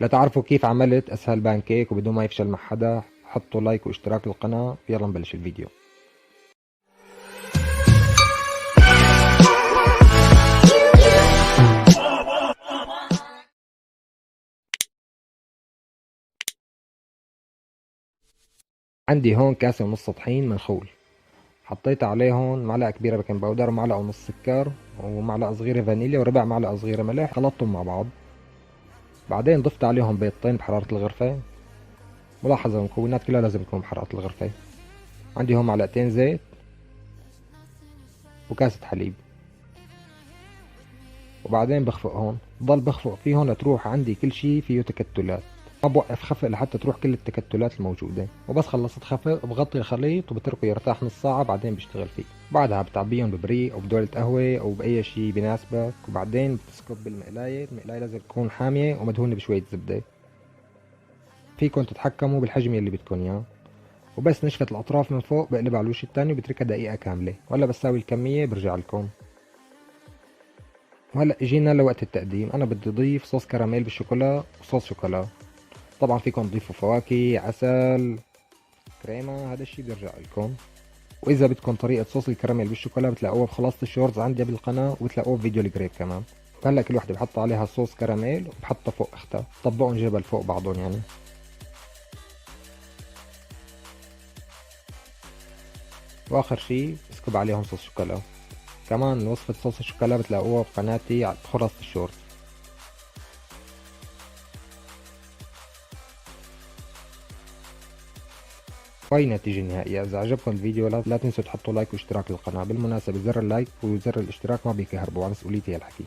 لتعرفوا كيف عملت اسهل بانكيك وبدون ما يفشل مع حدا، حطوا لايك واشتراك للقناة. يلا نبلش الفيديو. عندي هون كاسة ونص طحين منخول، حطيت عليه هون معلقة كبيرة بيكنج باودر ومعلقة ونص سكر ومعلقة صغيرة فانيليا وربع معلقة صغيرة ملح، خلطتهم مع بعض. بعدين ضفت عليهم بيضتين بحرارة الغرفة. ملاحظة المكونات كلها لازم تكون بحرارة الغرفة. عندي هون معلقتين زيت وكاسة حليب. وبعدين بخفق هون، بضل بخفق فيهم لتروح عندي كل شي فيه تكتلات. ما بوقف خفق لحتى تروح كل التكتلات الموجودة، وبس خلصت خفق بغطي الخليط وبتركه يرتاح نص ساعة، بعدين بشتغل فيه. بعدها بتعبيهم ببريق او بدولة قهوة او بأي شي بيناسبك، وبعدين بتسكب بالمقلاية. المقلاية لازم تكون حامية ومدهونة بشوية زبدة. فيكن تتحكموا بالحجم اللي بدكن اياه. وبس نشفت الاطراف من فوق بقلبها على الوش التاني وبتركها دقيقة كاملة، ولا بساوي الكمية برجع لكم. وهلا اجينا لوقت التقديم. انا بدي اضيف صوص كراميل بالشوكولا وصوص شوكولا. طبعا فيكم تضيفوا فواكه، عسل، كريمة، هذا الشي بيرجع لكم. واذا بدكم طريقة صوص الكراميل بالشوكولا بتلاقوها بخلاصة الشورتس عندي بالقناة، وبتلاقوها بفيديو القريب كمان. هلا كل وحدة بحط عليها صوص كراميل وبحطها فوق اختها، طبقهم جبل فوق بعضهم يعني. واخر شي بسكب عليهم صوص شوكولا. كمان وصفة صوص الشوكولا بتلاقوها بقناتي على خلاصة الشورتس. وهي النتيجة النهائية. إذا عجبكم الفيديو لا تنسوا تحطوا لايك واشتراك للقناة. بالمناسبة زر اللايك وزر الاشتراك ما بيكهربوا، على مسؤوليتي هالحكي.